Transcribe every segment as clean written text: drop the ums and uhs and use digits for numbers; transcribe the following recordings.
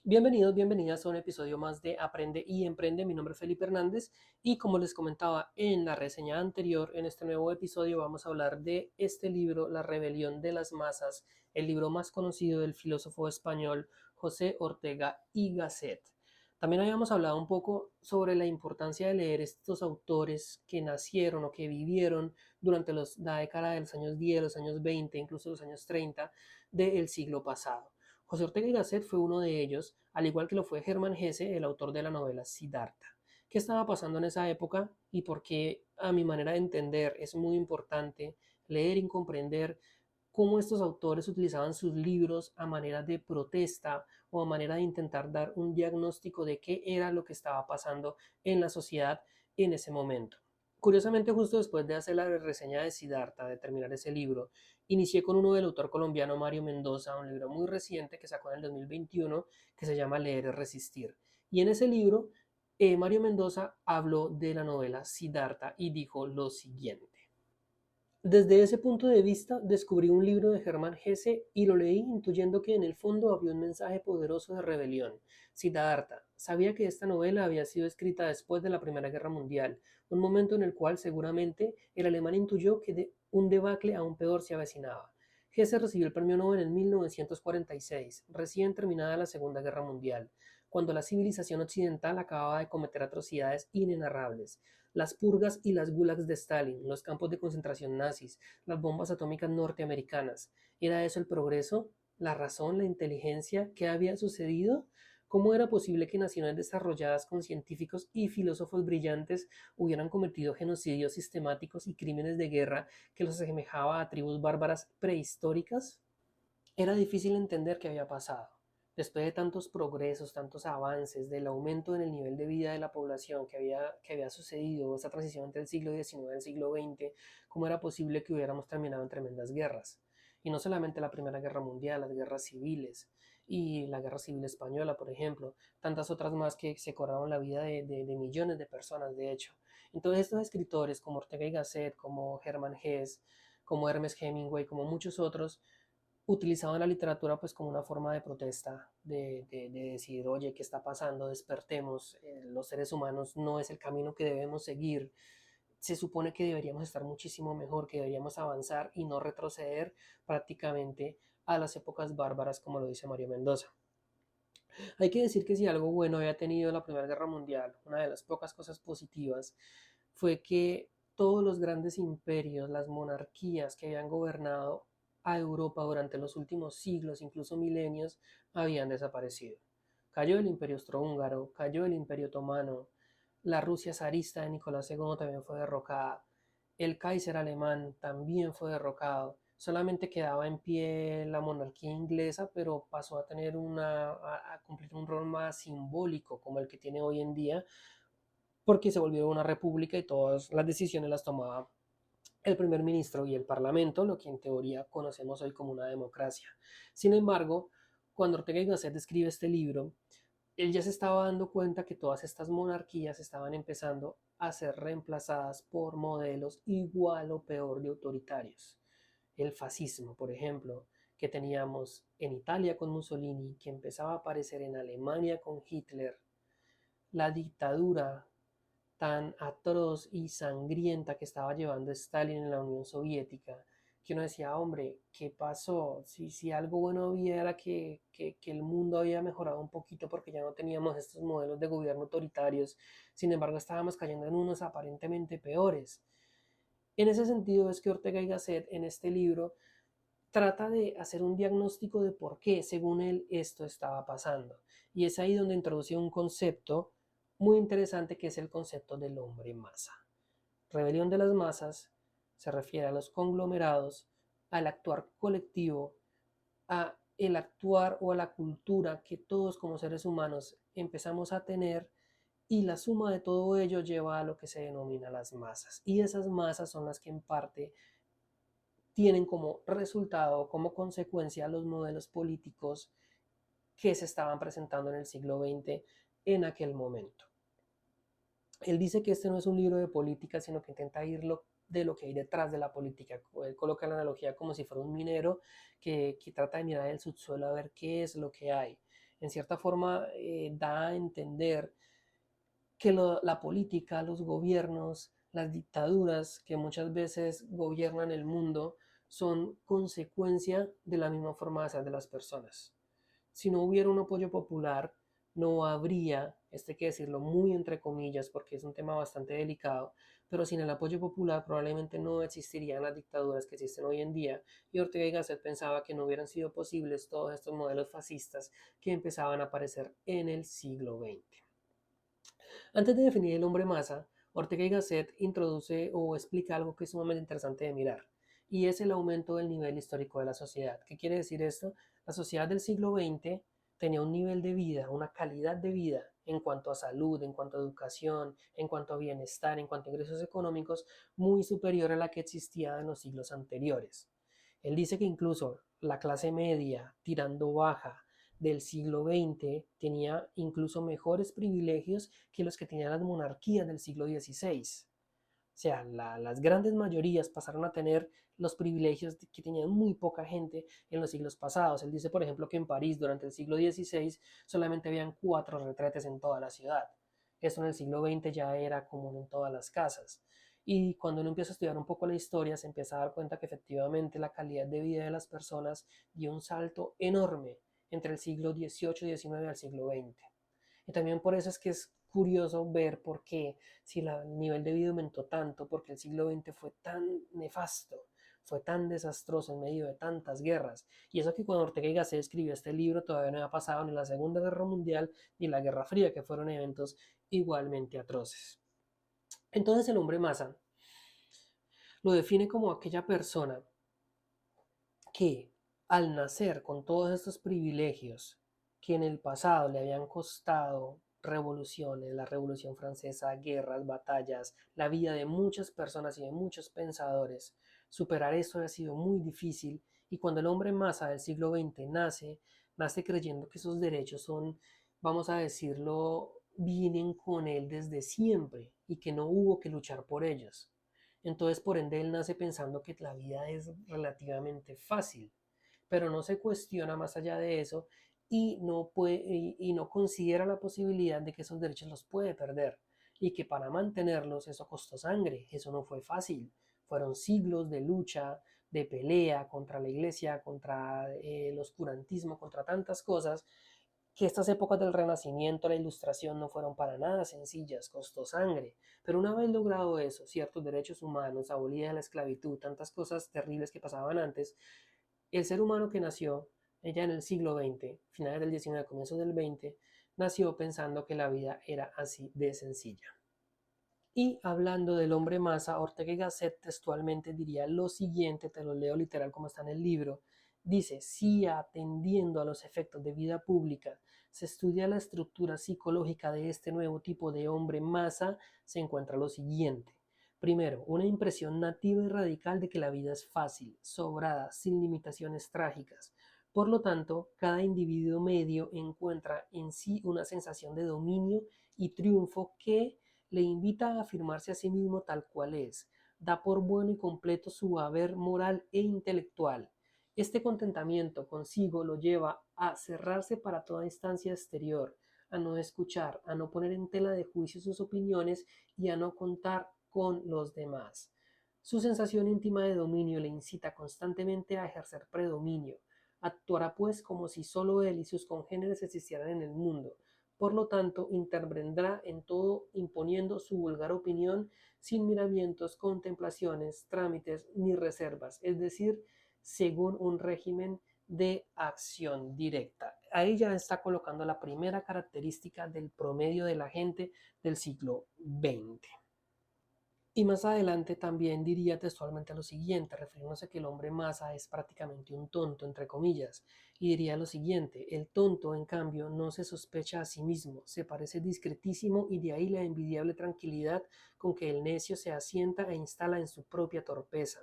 Bienvenidos, bienvenidas a un episodio más de Aprende y Emprende. Mi nombre es Felipe Hernández y como les comentaba en la reseña anterior, en este nuevo episodio vamos a hablar de este libro, La rebelión de las masas, el libro más conocido del filósofo español José Ortega y Gasset. También habíamos hablado un poco sobre la importancia de leer estos autores que nacieron o que vivieron durante la década de los años 10, los años 20, incluso los años 30 del siglo pasado. José Ortega y Gasset fue uno de ellos, al igual que lo fue Hermann Hesse, el autor de la novela Siddhartha. ¿Qué estaba pasando en esa época y por qué, a mi manera de entender, es muy importante leer y comprender cómo estos autores utilizaban sus libros a manera de protesta o a manera de intentar dar un diagnóstico de qué era lo que estaba pasando en la sociedad en ese momento? Curiosamente, justo después de hacer la reseña de Siddhartha, de terminar ese libro, inicié con uno del autor colombiano Mario Mendoza, un libro muy reciente que sacó en el 2021 que se llama Leer es Resistir. Y en ese libro, Mario Mendoza habló de la novela Siddhartha y dijo lo siguiente. Desde ese punto de vista, descubrí un libro de Hermann Hesse y lo leí intuyendo que en el fondo había un mensaje poderoso de rebelión. Siddhartha sabía que esta novela había sido escrita después de la Primera Guerra Mundial, un momento en el cual seguramente el alemán intuyó que un debacle aún peor se avecinaba. Hesse recibió el premio Nobel en 1946, recién terminada la Segunda Guerra Mundial, cuando la civilización occidental acababa de cometer atrocidades inenarrables. Las purgas y las gulags de Stalin, los campos de concentración nazis, las bombas atómicas norteamericanas. ¿Era eso el progreso? ¿La razón? ¿La inteligencia? ¿Qué había sucedido? ¿Cómo era posible que naciones desarrolladas con científicos y filósofos brillantes hubieran cometido genocidios sistemáticos y crímenes de guerra que los asemejaba a tribus bárbaras prehistóricas? Era difícil entender qué había pasado. Después de tantos progresos, tantos avances, del aumento en el nivel de vida de la población que había sucedido, esta transición entre el siglo XIX y el siglo XX, ¿cómo era posible que hubiéramos terminado en tremendas guerras? Y no solamente la Primera Guerra Mundial, las guerras civiles y la Guerra Civil Española, por ejemplo, tantas otras más que se cobraron la vida de millones de personas, de hecho. Entonces estos escritores como Ortega y Gasset, como Hermann Hesse, como Ernest Hemingway, como muchos otros, utilizaban la literatura pues como una forma de protesta, de decir, oye, ¿qué está pasando? Despertemos, los seres humanos no es el camino que debemos seguir, se supone que deberíamos estar muchísimo mejor, que deberíamos avanzar y no retroceder prácticamente a las épocas bárbaras, como lo dice Mario Mendoza. Hay que decir que si algo bueno había tenido la Primera Guerra Mundial, una de las pocas cosas positivas, fue que todos los grandes imperios, las monarquías que habían gobernado a Europa durante los últimos siglos, incluso milenios, habían desaparecido. Cayó el imperio austrohúngaro, cayó el imperio otomano, la Rusia zarista de Nicolás II también fue derrocada, el Kaiser alemán también fue derrocado, solamente quedaba en pie la monarquía inglesa, pero pasó a tener a cumplir un rol más simbólico como el que tiene hoy en día, porque se volvió una república y todas las decisiones las tomaba el primer ministro y el parlamento, lo que en teoría conocemos hoy como una democracia. Sin embargo, cuando Ortega y Gasset escribe este libro, él ya se estaba dando cuenta que todas estas monarquías estaban empezando a ser reemplazadas por modelos igual o peor de autoritarios. El fascismo, por ejemplo, que teníamos en Italia con Mussolini, que empezaba a aparecer en Alemania con Hitler, la dictadura tan atroz y sangrienta que estaba llevando Stalin en la Unión Soviética, que uno decía, hombre, ¿qué pasó? Si algo bueno había era que el mundo había mejorado un poquito porque ya no teníamos estos modelos de gobierno autoritarios, sin embargo estábamos cayendo en unos aparentemente peores. En ese sentido es que Ortega y Gasset en este libro trata de hacer un diagnóstico de por qué, según él, esto estaba pasando. Y es ahí donde introduce un concepto muy interesante que es el concepto del hombre masa. Rebelión de las masas se refiere a los conglomerados, al actuar colectivo, a el actuar o a la cultura que todos como seres humanos empezamos a tener, y la suma de todo ello lleva a lo que se denomina las masas. Y esas masas son las que en parte tienen como resultado, como consecuencia, los modelos políticos que se estaban presentando en el siglo XX en aquel momento. Él dice que este no es un libro de política, sino que intenta irlo de lo que hay detrás de la política. Él coloca la analogía como si fuera un minero que trata de mirar el subsuelo a ver qué es lo que hay. En cierta forma da a entender que la política, los gobiernos, las dictaduras que muchas veces gobiernan el mundo son consecuencia de la misma forma de ser de las personas. Si no hubiera un apoyo popular, no habría, esto hay que decirlo muy entre comillas porque es un tema bastante delicado, pero sin el apoyo popular probablemente no existirían las dictaduras que existen hoy en día, y Ortega y Gasset pensaba que no hubieran sido posibles todos estos modelos fascistas que empezaban a aparecer en el siglo XX. Antes de definir el hombre masa, Ortega y Gasset introduce o explica algo que es sumamente interesante de mirar, y es el aumento del nivel histórico de la sociedad. ¿Qué quiere decir esto? La sociedad del siglo XX tenía un nivel de vida, una calidad de vida en cuanto a salud, en cuanto a educación, en cuanto a bienestar, en cuanto a ingresos económicos, muy superior a la que existía en los siglos anteriores. Él dice que incluso la clase media, tirando baja, del siglo XX tenía incluso mejores privilegios que los que tenían las monarquías del siglo XVI. O sea, las grandes mayorías pasaron a tener los privilegios que tenían muy poca gente en los siglos pasados. Él dice, por ejemplo, que en París durante el siglo XVI solamente habían 4 retretes en toda la ciudad. Eso en el siglo XX ya era común en todas las casas. Y cuando uno empieza a estudiar un poco la historia, se empieza a dar cuenta que efectivamente la calidad de vida de las personas dio un salto enorme entre el siglo XVIII y XIX al siglo XX. Y también por eso es que es curioso ver por qué, si el nivel de vida aumentó tanto, porque el siglo XX fue tan nefasto, fue tan desastroso en medio de tantas guerras. Y eso que cuando Ortega y Gasset escribió este libro todavía no había pasado ni la Segunda Guerra Mundial ni la Guerra Fría, que fueron eventos igualmente atroces. Entonces el hombre masa lo define como aquella persona que al nacer con todos estos privilegios que en el pasado le habían costado revoluciones, la Revolución Francesa, guerras, batallas, la vida de muchas personas y de muchos pensadores, superar esto ha sido muy difícil, y cuando el hombre masa del siglo XX nace creyendo que esos derechos son, vamos a decirlo, vienen con él desde siempre y que no hubo que luchar por ellos. Entonces, por ende, él nace pensando que la vida es relativamente fácil, pero no se cuestiona más allá de eso y no considera la posibilidad de que esos derechos los puede perder y que para mantenerlos eso costó sangre, eso no fue fácil, fueron siglos de lucha, de pelea contra la iglesia, contra el oscurantismo, contra tantas cosas, que estas épocas del Renacimiento, la Ilustración no fueron para nada sencillas, costó sangre, pero una vez logrado eso, ciertos derechos humanos, abolida la esclavitud, tantas cosas terribles que pasaban antes, el ser humano que nació ya en el siglo XX, finales del XIX, comienzos del XX, nació pensando que la vida era así de sencilla. Y hablando del hombre masa, Ortega y Gasset textualmente diría lo siguiente, te lo leo literal como está en el libro. Dice, si atendiendo a los efectos de vida pública se estudia la estructura psicológica de este nuevo tipo de hombre masa, se encuentra lo siguiente. Primero, una impresión nativa y radical de que la vida es fácil, sobrada, sin limitaciones trágicas. Por lo tanto, cada individuo medio encuentra en sí una sensación de dominio y triunfo que le invita a afirmarse a sí mismo tal cual es, da por bueno y completo su haber moral e intelectual. Este contentamiento consigo lo lleva a cerrarse para toda instancia exterior, a no escuchar, a no poner en tela de juicio sus opiniones y a no contar con los demás. Su sensación íntima de dominio le incita constantemente a ejercer predominio. Actuará pues como si solo él y sus congéneres existieran en el mundo. Por lo tanto, intervendrá en todo imponiendo su vulgar opinión sin miramientos, contemplaciones, trámites ni reservas, es decir, según un régimen de acción directa. Ahí ya está colocando la primera característica del promedio de la gente del siglo XX. Y más adelante también diría textualmente lo siguiente, refiriéndose a que el hombre masa es prácticamente un tonto, entre comillas, y diría lo siguiente, el tonto, en cambio, no se sospecha a sí mismo, se parece discretísimo y de ahí la envidiable tranquilidad con que el necio se asienta e instala en su propia torpeza,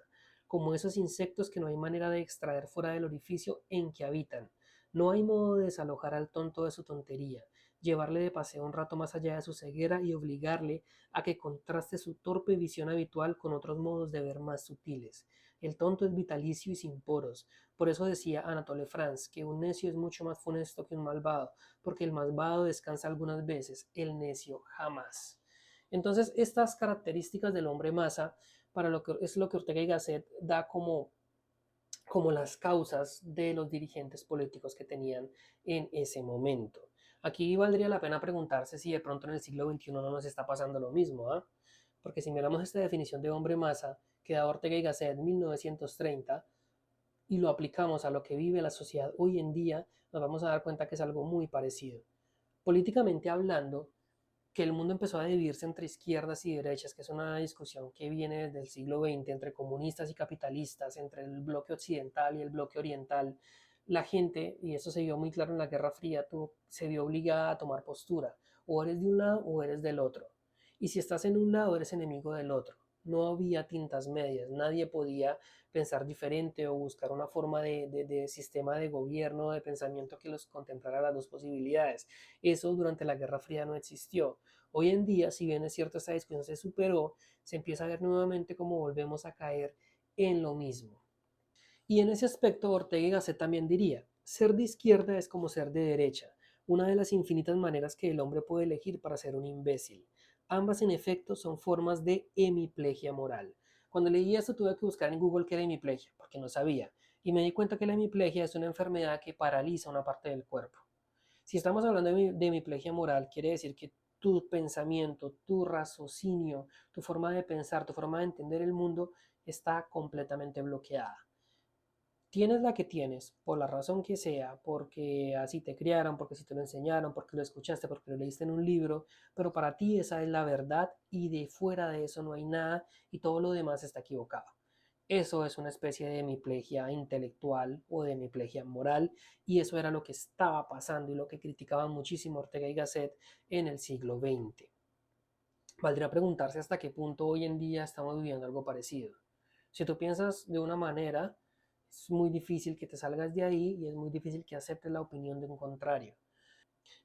como esos insectos que no hay manera de extraer fuera del orificio en que habitan. No hay modo de desalojar al tonto de su tontería, llevarle de paseo un rato más allá de su ceguera y obligarle a que contraste su torpe visión habitual con otros modos de ver más sutiles. El tonto es vitalicio y sin poros. Por eso decía Anatole France que un necio es mucho más funesto que un malvado, porque el malvado descansa algunas veces, el necio jamás. Entonces, estas características del hombre masa, para lo que es lo que Ortega y Gasset da como las causas de los dirigentes políticos que tenían en ese momento. Aquí valdría la pena preguntarse si de pronto en el siglo XXI no nos está pasando lo mismo, ¿eh? Porque si miramos esta definición de hombre masa que da Ortega y Gasset en 1930 y lo aplicamos a lo que vive la sociedad hoy en día, nos vamos a dar cuenta que es algo muy parecido. Políticamente hablando, que el mundo empezó a dividirse entre izquierdas y derechas, que es una discusión que viene desde el siglo XX entre comunistas y capitalistas, entre el bloque occidental y el bloque oriental, la gente, y eso se vio muy claro en la Guerra Fría, se vio obligada a tomar postura. O eres de un lado o eres del otro. Y si estás en un lado, eres enemigo del otro. No había tintas medias, nadie podía pensar diferente o buscar una forma de sistema de gobierno, de pensamiento que los contemplara las dos posibilidades. Eso durante la Guerra Fría no existió. Hoy en día, si bien es cierto, esta discusión se superó, se empieza a ver nuevamente cómo volvemos a caer en lo mismo. Y en ese aspecto, Ortega y Gasset también diría, ser de izquierda es como ser de derecha, una de las infinitas maneras que el hombre puede elegir para ser un imbécil. Ambas, en efecto, son formas de hemiplegia moral. Cuando leí esto tuve que buscar en Google qué era hemiplegia, porque no sabía, y me di cuenta que la hemiplegia es una enfermedad que paraliza una parte del cuerpo. Si estamos hablando de hemiplegia moral, quiere decir que tu pensamiento, tu raciocinio, tu forma de pensar, tu forma de entender el mundo está completamente bloqueada. Tienes la que tienes, por la razón que sea, porque así te criaron, porque así te lo enseñaron, porque lo escuchaste, porque lo leíste en un libro, pero para ti esa es la verdad y de fuera de eso no hay nada y todo lo demás está equivocado. Eso es una especie de hemiplegia intelectual o de hemiplegia moral y eso era lo que estaba pasando y lo que criticaban muchísimo Ortega y Gasset en el siglo XX. Valdría preguntarse hasta qué punto hoy en día estamos viviendo algo parecido. Si tú piensas de una manera, es muy difícil que te salgas de ahí y es muy difícil que aceptes la opinión de un contrario.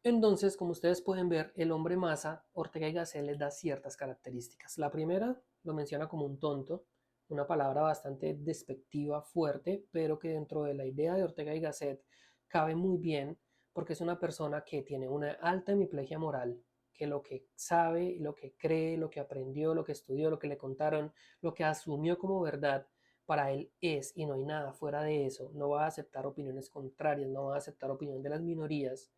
Entonces, como ustedes pueden ver, el hombre masa, Ortega y Gasset les da ciertas características. La primera lo menciona como un tonto, una palabra bastante despectiva, fuerte, pero que dentro de la idea de Ortega y Gasset cabe muy bien porque es una persona que tiene una alta hemiplegia moral, que lo que sabe, lo que cree, lo que aprendió, lo que estudió, lo que le contaron, lo que asumió como verdad, para él es y no hay nada fuera de eso. No va a aceptar opiniones contrarias, no va a aceptar opinión de las minorías.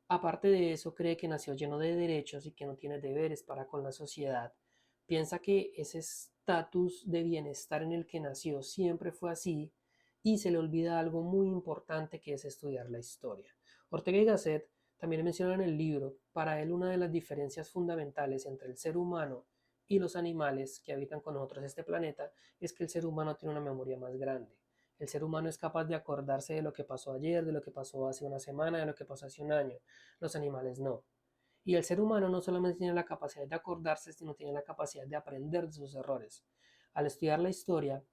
Aparte de eso, cree que nació lleno de derechos y que no tiene deberes para con la sociedad. Piensa que ese estatus de bienestar en el que nació siempre fue así y se le olvida algo muy importante que es estudiar la historia. Ortega y Gasset también menciona en el libro, para él una de las diferencias fundamentales entre el ser humano y los animales que habitan con nosotros este planeta es que el ser humano tiene una memoria más grande. El ser humano es capaz de acordarse de lo que pasó ayer, de lo que pasó hace una semana, de lo que pasó hace un año. Los animales no. Y el ser humano no solamente tiene la capacidad de acordarse, sino tiene la capacidad de aprender de sus errores. Al estudiar la historia,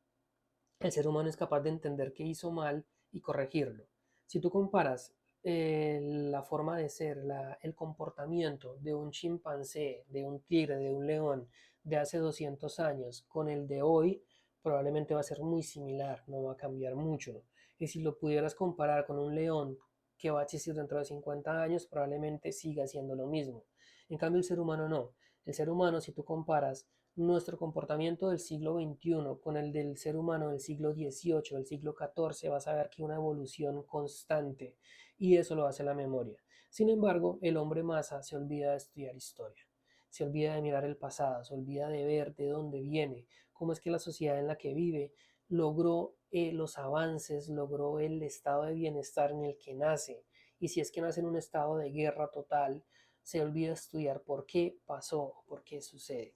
el ser humano es capaz de entender qué hizo mal y corregirlo. Si tú comparas la forma de ser, el comportamiento de un chimpancé, de un tigre, de un león de hace 200 años con el de hoy, probablemente va a ser muy similar, no va a cambiar mucho. Y si lo pudieras comparar con un león que va a existir dentro de 50 años, probablemente siga siendo lo mismo. En cambio, el ser humano no. El ser humano, si tú comparas nuestro comportamiento del siglo XXI con el del ser humano del siglo XVIII, del siglo XIV, vas a ver que hay una evolución constante y eso lo hace la memoria. Sin embargo, el hombre masa se olvida de estudiar historia, se olvida de mirar el pasado, se olvida de ver de dónde viene, cómo es que la sociedad en la que vive logró los avances, logró el estado de bienestar en el que nace. Y si es que nace en un estado de guerra total, se olvida estudiar por qué pasó, por qué sucede.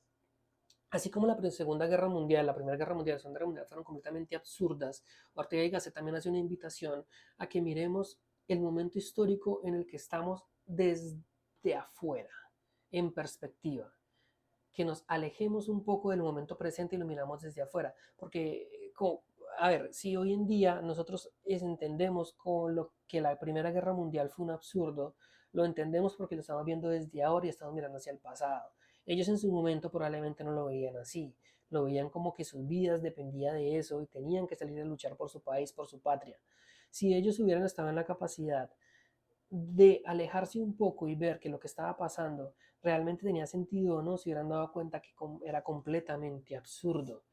Así como la Segunda Guerra Mundial, la Primera Guerra Mundial, la Segunda Guerra Mundial fueron completamente absurdas, Ortega y Gasset también hace una invitación a que miremos el momento histórico en el que estamos desde afuera, en perspectiva, que nos alejemos un poco del momento presente y lo miramos desde afuera, porque, a ver, si hoy en día nosotros entendemos con lo que la Primera Guerra Mundial fue un absurdo, lo entendemos porque lo estamos viendo desde ahora y estamos mirando hacia el pasado. Ellos en su momento probablemente no lo veían así, lo veían como que sus vidas dependían de eso y tenían que salir a luchar por su país, por su patria. Si ellos hubieran estado en la capacidad de alejarse un poco y ver que lo que estaba pasando realmente tenía sentido o no, se hubieran dado cuenta que era completamente absurdo.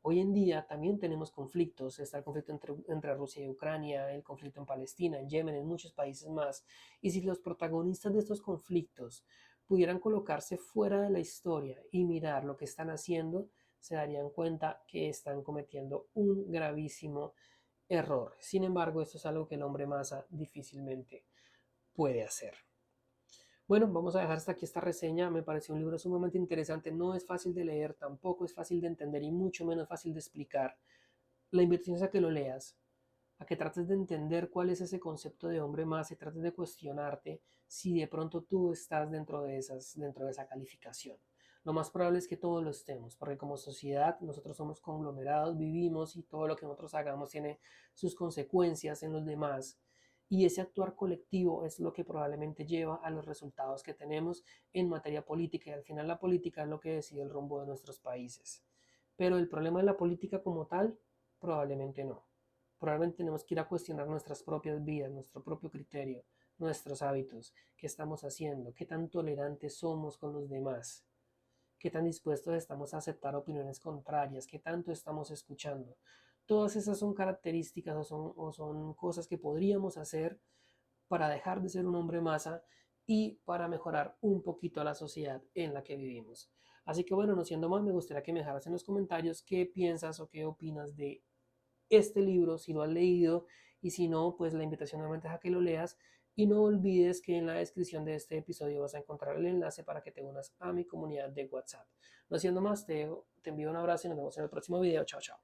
Hoy en día también tenemos conflictos, está el conflicto entre Rusia y Ucrania, el conflicto en Palestina, en Yemen, en muchos países más. Y si los protagonistas de estos conflictos pudieran colocarse fuera de la historia y mirar lo que están haciendo, se darían cuenta que están cometiendo un gravísimo error. Sin embargo, esto es algo que el hombre masa difícilmente puede hacer. Bueno, vamos a dejar hasta aquí esta reseña. Me pareció un libro sumamente interesante. No es fácil de leer, tampoco es fácil de entender y mucho menos fácil de explicar. La invitación es a que lo leas, a que trates de entender cuál es ese concepto de hombre más y trates de cuestionarte si de pronto tú estás dentro de esa calificación. Lo más probable es que todos lo estemos, porque como sociedad nosotros somos conglomerados, vivimos y todo lo que nosotros hagamos tiene sus consecuencias en los demás. Y ese actuar colectivo es lo que probablemente lleva a los resultados que tenemos en materia política. Y al final la política es lo que decide el rumbo de nuestros países. Pero el problema de la política como tal, probablemente no. Probablemente tenemos que ir a cuestionar nuestras propias vidas, nuestro propio criterio, nuestros hábitos, qué estamos haciendo, qué tan tolerantes somos con los demás, qué tan dispuestos estamos a aceptar opiniones contrarias, qué tanto estamos escuchando. Todas esas son características o son cosas que podríamos hacer para dejar de ser un hombre masa y para mejorar un poquito a la sociedad en la que vivimos. Así que bueno, no siendo más, me gustaría que me dejaras en los comentarios qué piensas o qué opinas de este libro, si lo has leído, y si no, pues la invitación nuevamente es a que lo leas. Y no olvides que en la descripción de este episodio vas a encontrar el enlace para que te unas a mi comunidad de WhatsApp. No siendo más, te envío un abrazo y nos vemos en el próximo video. Chao, chao.